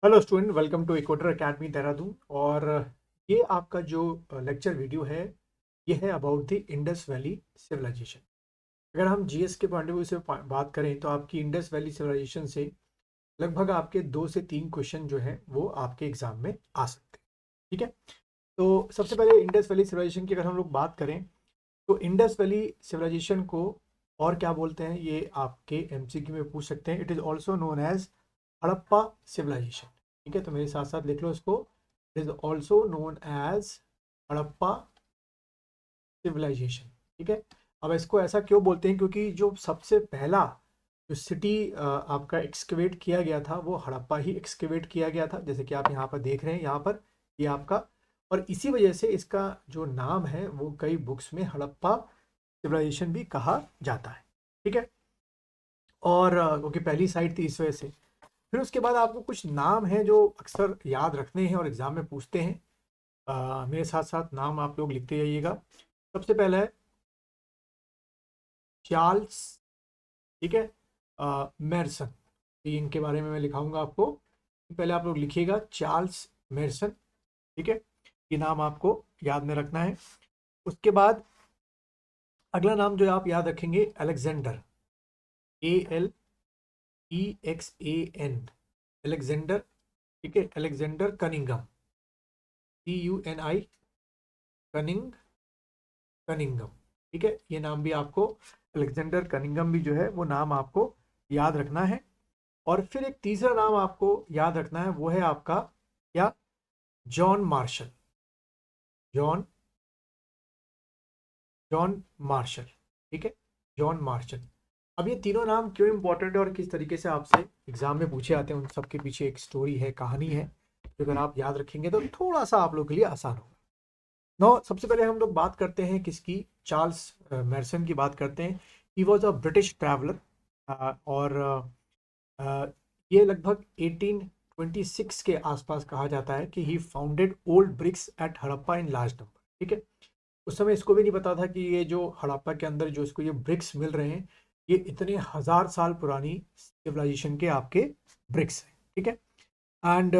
Hello student, welcome to equator academy Dehradun. और ये आपका जो लेक्चर वीडियो है ये है about the Indus valley civilisation. अगर हम जीएस के पॉइंट ऑफ व्यू से बात करें तो आपकी इंडस वैली सिविलाइजेशन से लगभग आपके 2 से 3 क्वेश्चन जो है वो आपके एग्जाम में आ सकते हैं। ठीक है, तो सबसे पहले इंडस वैली सिविलाइजेशन की अगर हम लोग बात करें तो इंडस वैली सिविलाइजेशन को और क्या बोलते हैं ये आपके एमसीक्यू में पूछ सकते हैं। It is also known as Harappa civilisation. ठीक है, तो मेरे साथ साथ लिख लो इसको। It is also known as Harappa civilisation. ठीक है, अब इसको ऐसा क्यों बोलते हैं, क्योंकि जो सबसे पहला जो सिटी आपका एक्सकेवेट किया गया था वो हड़प्पा ही एक्सकेवेट किया गया था, जैसे कि आप यहाँ पर देख रहे हैं। यहाँ पर ये आपका, और इसी वजह से इसका जो नाम है वो कई बुक्स में हड़प्पा सिविलाइजेशन भी कहा जाता है। ठीक है, और क्योंकि पहली साइट थी इस वजह से। फिर उसके बाद आपको कुछ नाम हैं जो अक्सर याद रखने हैं और एग्जाम में पूछते हैं। मेरे साथ साथ नाम आप लोग लिखते जाइएगा। सबसे पहला है चार्ल्स। ठीक है, मेरसन। ये इनके बारे में मैं लिखाऊंगा आपको। पहले आप लोग लिखिएगा चार्ल्स मेरसन। ठीक है, ये नाम आपको याद में रखना है। उसके बाद अगला नाम जो आप याद रखेंगे अलेक्जेंडर। ALEXAN, Alexander. ठीक है, अलेक्जेंडर कनिंगम। CUNI, Cunningham. ठीक है, ये नाम भी आपको, अलेक्जेंडर कनिंगम भी जो है वो नाम आपको याद रखना है। और फिर एक तीसरा नाम आपको याद रखना है, वो है आपका क्या, John Marshall. John John Marshall. ठीक है, जॉन मार्शल। अब ये तीनों नाम क्यों इंपॉर्टेंट है और किस तरीके से आपसे एग्जाम में पूछे आते हैं, उन सब के पीछे एक स्टोरी है, कहानी है, जो अगर आप याद रखेंगे तो थोड़ा सा आप लोग के लिए आसान होगा। नो, सबसे पहले हम लोग बात करते हैं किसकी, चार्ल्स मेरसन की बात करते हैं। He was a British traveller. और अ, ये लगभग 1826 के आसपास कहा जाता है कि he founded old bricks at Harappa in large number. ठीक है, उस समय इसको भी नहीं पता था कि ये जो हड़प्पा के अंदर जो इसको ये ब्रिक्स मिल रहे हैं ये इतने हजार साल पुरानी सिविलाइजेशन के आपके ब्रिक्स हैं। ठीक है, एंड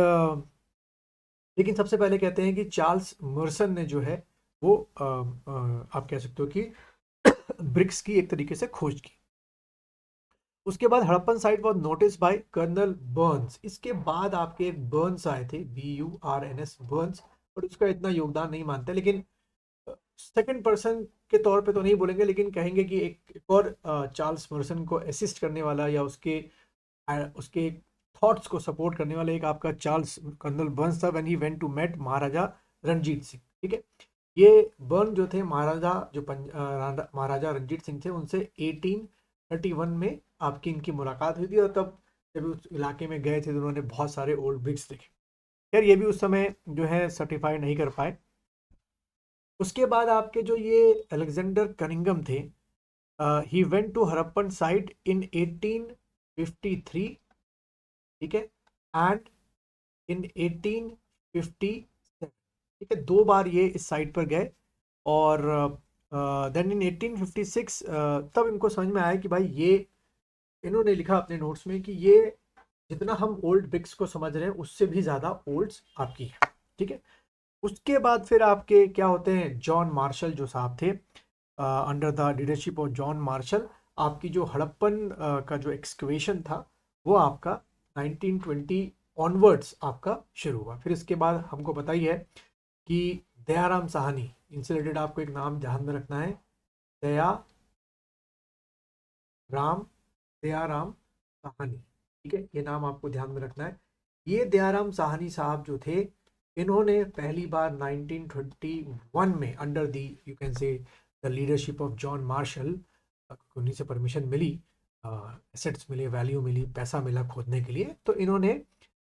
लेकिन सबसे पहले कहते हैं कि चार्ल्स मर्सन ने जो है वो आप कह सकते हो कि ब्रिक्स की एक तरीके से खोज की। उसके बाद Harappan site was notice by colonel Burns. इसके बाद आपके एक बर्न्स आए थे, BURNS, बर्न्स। और उसका इतना योगदान नहीं मानते, लेकिन सेकंड पर्सन के तौर पे तो नहीं बोलेंगे, लेकिन कहेंगे कि एक और चार्ल्स मर्सन को असिस्ट करने वाला या उसके थॉट्स को सपोर्ट करने वाला एक आपका चार्ल्स कर्नल बर्न्स था, when he went to met Maharaja Ranjit Singh. ठीक है, ये बर्न जो थे महाराजा महाराजा रणजीत सिंह थे, उनसे 1831 में आपकी इनकी मुलाकात हुई थी। और तब जब उस इलाके में गए थे तो उन्होंने बहुत सारे ओल्ड ब्रिक्स देखे। खैर ये भी उस समय जो है सर्टिफाई नहीं कर पाए। उसके बाद आपके जो ये अलेक्जेंडर कनिंगम थे, he went to Harappan site in 1853। ठीक है, एंड इन 1857। ठीक है, 2 बार ये इस साइट पर गए। और देन इन 1856 तब इनको समझ में आया कि भाई ये, इन्होंने लिखा अपने नोट्स में कि ये जितना हम ओल्ड ब्रिक्स को समझ रहे हैं उससे भी ज़्यादा ओल्ड्स आपकी है। ठीक है, उसके बाद फिर आपके क्या होते हैं, जॉन मार्शल जो साहब थे, under the leadership of John Marshall, आपकी जो हड़प्पन का जो एक्सकवेशन था वो आपका 1920 ऑनवर्ड्स आपका शुरू हुआ। फिर इसके बाद हमको पता ही है कि दयाराम साहनी, इनसे रिलेटेड आपको एक नाम ध्यान में रखना है, दया राम दयाराम साहनी। ठीक है, ये नाम आपको ध्यान में रखना है। ये दयाराम साहनी साहब जो थे, इन्होंने पहली बार 1921 में under the, you can say, the leadership of John Marshall, उन्हीं से परमिशन मिली, एसेट्स मिले, वैल्यू मिली, पैसा मिला खोदने के लिए, तो इन्होंने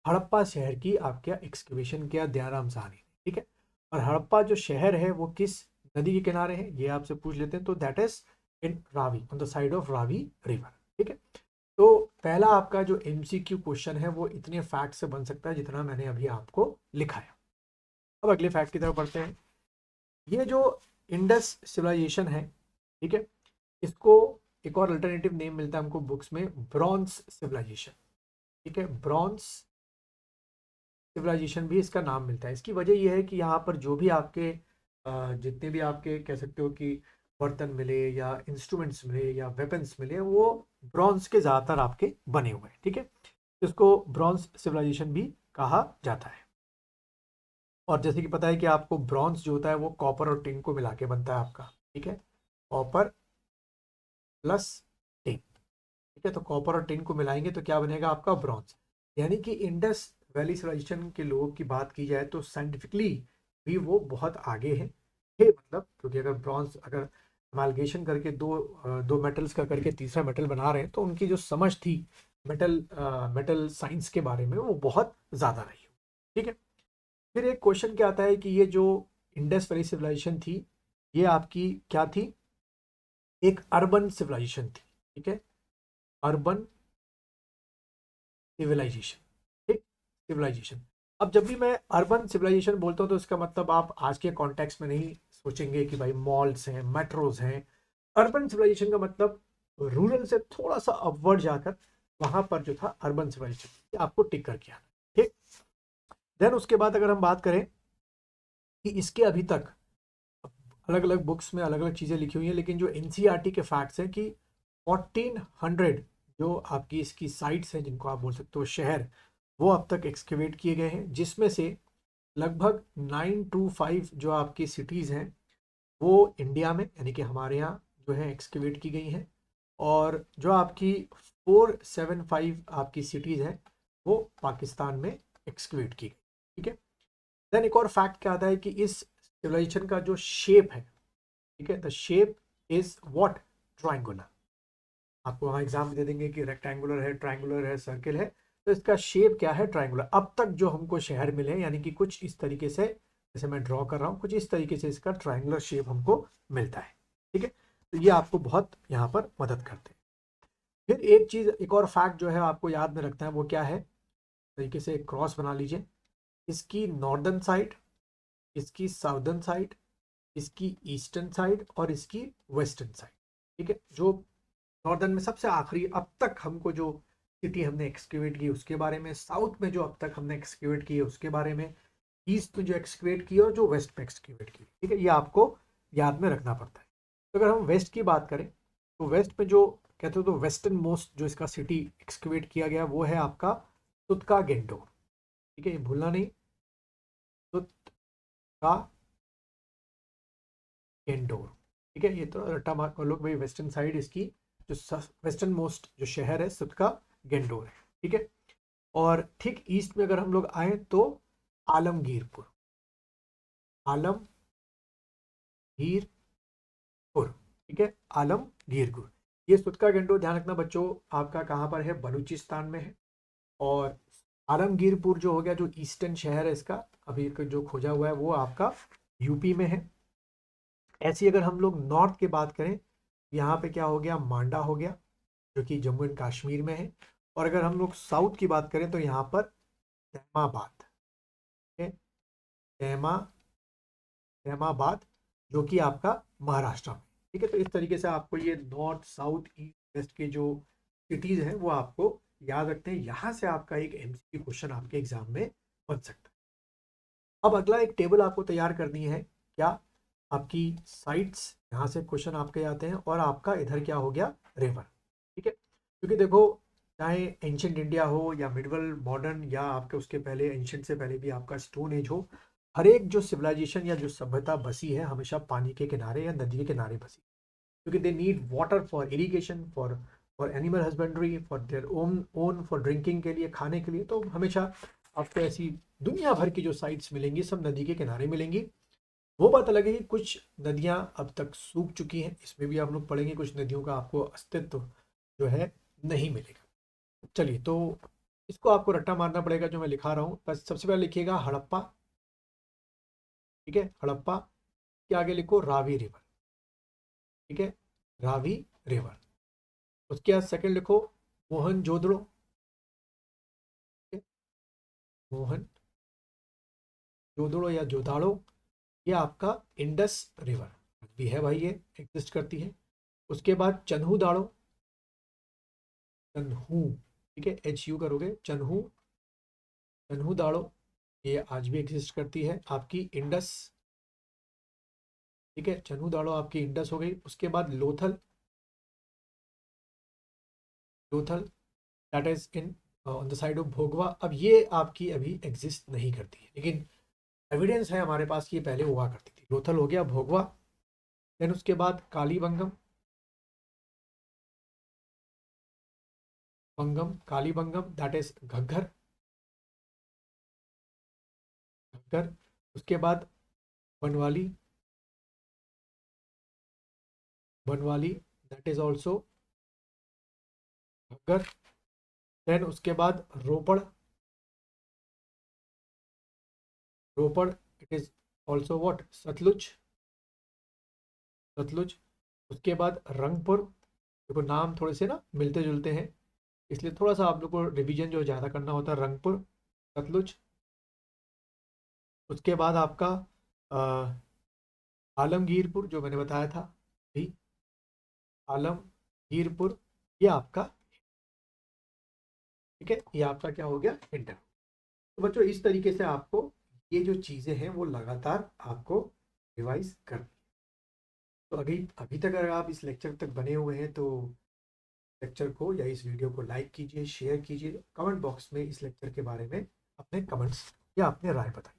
हड़प्पा शहर की आपका एक्सकवेशन किया दयाराम साहनी ने। ठीक है, और हड़प्पा जो शहर है वो किस नदी के किनारे है ये आपसे पूछ लेते हैं, तो that is in Ravi, on the side of Ravi river. ठीक है, तो पहला आपका जो MCQ क्वेश्चन है वो इतने फैक्ट से बन सकता है जितना मैंने अभी आपको लिखा है। अब अगले फैक्ट की तरफ बढ़ते हैं। ये जो इंडस सिविलाइजेशन है, ठीक है, इसको एक और अल्टरनेटिव नेम मिलता है हमको बुक्स में, ब्रॉन्ज सिविलाइजेशन। ठीक है, ब्रॉन्ज सिविलाइजेशन भी इसका नाम मिलता है। इसकी वजह यह है कि यहाँ पर जो भी आपके जितने भी आपके कह सकते हो कि बर्तन मिले या इंस्ट्रूमेंट्स मिले या वेपन्स मिले, वो ब्रॉन्ज के ज़्यादातर आपके बने हुए हैं। ठीक है, इसको ब्रॉन्ज सिविलाइजेशन भी कहा जाता है। और जैसे कि पता है कि आपको ब्रॉन्ज जो होता है वो कॉपर और टिन को मिला के बनता है आपका। ठीक है, कॉपर प्लस टिन। ठीक है, तो कॉपर और टिन को मिलाएंगे तो क्या बनेगा आपका ब्रॉन्ज। यानी कि इंडस वैली सिविलाइजेशन के लोगों की बात की जाए तो साइंटिफिकली भी वो बहुत आगे है मतलब, क्योंकि अगर ब्रॉन्ज अगर अमालगेशन करके दो मेटल्स का करके तीसरा मेटल बना रहे हैं तो उनकी जो समझ थी मेटल साइंस के बारे में वो बहुत ज़्यादा रही। ठीक है, फिर एक क्वेश्चन क्या आता है कि ये जो इंडस वैली सिविलाइजेशन थी ये आपकी क्या थी, एक अर्बन सिविलाइजेशन थी। ठीक है, अर्बन सिविलाइजेशन। ठीक, सिविलाइजेशन। अब जब भी मैं अर्बन सिविलाइजेशन बोलता हूँ तो इसका मतलब आप आज के कॉन्टेक्स्ट में नहीं सोचेंगे कि भाई मॉल्स हैं, मेट्रोज हैं। अर्बन सिविलाइजेशन का मतलब रूरल से थोड़ा सा अपवर्ड जाकर वहां पर जो था अर्बन सिविलाइजेशन, ये आपको टिक करके आना। ठीक, देन उसके बाद अगर हम बात करें कि इसके अभी तक अलग अलग बुक्स में अलग अलग चीज़ें लिखी हुई हैं, लेकिन जो एनसीईआरटी के फैक्ट्स हैं कि 1400 जो आपकी इसकी साइट्स हैं जिनको आप बोल सकते हो शहर, वो अब तक एक्सकेवेट किए गए हैं, जिसमें से लगभग 925 जो आपकी सिटीज़ हैं वो इंडिया में यानी कि हमारे यहाँ जो है एक्सकेवेट की गई हैं, और जो आपकी 475 आपकी सिटीज़ हैं वो पाकिस्तान में एक्सकेवेट की गई। ठीक है, देन एक और फैक्ट क्या आता है कि इस सिविलाइजेशन का जो शेप है, ठीक है, the shape is what, triangular. आपको वहाँ एग्जाम दे देंगे कि रेक्टेंगुलर है, ट्रायंगुलर है, सर्किल है, तो इसका शेप क्या है, ट्रायंगुलर। अब तक जो हमको शहर मिले हैं यानी कि कुछ इस तरीके से, जैसे मैं ड्रॉ कर रहा हूँ, कुछ इस तरीके से इसका ट्रायंगुलर शेप हमको मिलता है। ठीक है, तो ये आपको बहुत यहाँ पर मदद करते हैं। फिर एक चीज़, एक और फैक्ट जो है आपको याद में रखना है, वो क्या है, तरीके से एक क्रॉस बना लीजिए। इसकी नॉर्दर्न साइड, इसकी साउदर्न साइड, इसकी ईस्टर्न साइड और इसकी वेस्टर्न साइड। ठीक है, जो नॉर्दर्न में सबसे आखिरी अब तक हमको जो सिटी हमने एक्सकेवेट की उसके बारे में, साउथ में जो अब तक हमने एक्सकेवेट की है उसके बारे में, ईस्ट में जो एक्सकेवेट की और जो वेस्ट में एक्सकेवेट की। ठीक है, ये आपको याद में रखना पड़ता है। तो अगर हम वेस्ट की बात करें तो वेस्ट में जो कहते हो तो वेस्टर्न मोस्ट जो इसका सिटी एक्सकेवेट किया गया वो है आपका तुतका गेंडोर। ठीक है, ये भूलना नहीं, तुतका गेंडोर। ठीक है, ये तो रट्टा मार कर लो भाई, वेस्टर्न साइड इसकी जो वेस्टर्न मोस्ट जो शहर है सबका गेंडोर है। ठीक है, और ठीक ईस्ट में अगर हम लोग आए तो आलमगीरपुर, आलमगीरपुर। ठीक है, आलमगीरपुर। ये सुतका गेंडोर ध्यान रखना बच्चों, आपका कहाँ पर है, बलूचिस्तान में है। और आलमगीरपुर जो हो गया, जो ईस्टर्न शहर है इसका अभी जो खोजा हुआ है वो आपका यूपी में है। ऐसी अगर हम लोग नॉर्थ की बात करें, यहाँ पे क्या हो गया, मांडा हो गया जो कि जम्मू एंड कश्मीर में है। और अगर हम लोग साउथ की बात करें तो यहाँ पर तहमाबाद, ठीक है, तहमा तहमाबाद जो कि आपका महाराष्ट्र में। ठीक है, तो इस तरीके से आपको ये नॉर्थ साउथ ईस्ट वेस्ट के जो सिटीज़ हैं वो आपको याद रखते हैं। यहाँ से आपका एक एमसीक्यू क्वेश्चन आपके एग्जाम में बन सकता है। अब अगला एक टेबल आपको तैयार करनी है, क्या, आपकी साइट्स, यहाँ से क्वेश्चन आपके आते हैं, और आपका इधर क्या हो गया, रिवर। ठीक है, क्योंकि देखो चाहे एंशंट इंडिया हो या मिडवल मॉडर्न या आपके उसके पहले एंशंट से पहले भी आपका स्टोन एज हो, हर एक जो सिविलाइजेशन या जो सभ्यता बसी है हमेशा पानी के किनारे या नदी के किनारे बसी, क्योंकि they need water for irrigation, for animal husbandry, for their own for drinking के लिए, खाने के लिए। तो हमेशा आपको ऐसी दुनिया भर की जो साइट्स मिलेंगी सब नदी के किनारे मिलेंगी। वो बात अलग है कि कुछ नदियां अब तक सूख चुकी हैं, इसमें भी आप लोग पढ़ेंगे, कुछ नदियों का आपको अस्तित्व जो है नहीं मिलेगा। चलिए, तो इसको आपको रट्टा मारना पड़ेगा जो मैं लिखा रहा हूँ। बस सबसे पहले लिखिएगा हड़प्पा। ठीक है, हड़प्पा के आगे लिखो रावी रिवर। ठीक है, रावी रिवर। उसके बाद सेकंड लिखो मोहनजोदड़ो। ठीक है, मोहन जोदड़ो या जोदाड़ो, ये आपका इंडस रिवर भी है भाई, ये एग्जिस्ट करती है। उसके बाद चन्हू दाड़ो, चन्हू, ठीक है, एच यू करोगे, चन्हू, चन्हू दाड़ो। ये आज भी एग्जिस्ट करती है। आपकी इंडस, ठीक है, चनू दाड़ो आपकी इंडस हो गई। उसके बाद Lothal, Lothal that is in on the side of Bhogava. अब ये आपकी अभी एग्जिस्ट नहीं करती है, लेकिन एविडेंस है हमारे पास कि ये पहले हुआ करती थी। लोथल हो गया, भोगवा। देन उसके बाद कालीबंगम, बंगम, कालीबंगम दैट इज घग्गर, घग्गर। उसके बाद Banawali, Banawali that is also Ghaggar. Then उसके बाद Ropar, Ropar it is also what, Sutlej, Sutlej. उसके बाद रंगपुर। देखो नाम थोड़े से ना मिलते जुलते हैं, इसलिए थोड़ा सा आप लोग को रिवीजन जो ज़्यादा करना होता है। रंगपुर, सतलुज। उसके बाद आपका आलमगीरपुर जो मैंने बताया था भी, आलमगीरपुर, ये आपका, ठीक है, ये आपका क्या हो गया, इंटर। तो बच्चों इस तरीके से आपको ये जो चीज़ें हैं वो लगातार आपको रिवाइज कर। तो अभी अभी तक अगर आप इस लेक्चर तक बने हुए हैं तो लेक्चर को या इस वीडियो को लाइक कीजिए, शेयर कीजिए, कमेंट बॉक्स में इस लेक्चर के बारे में अपने कमेंट्स या अपने राय बताइए।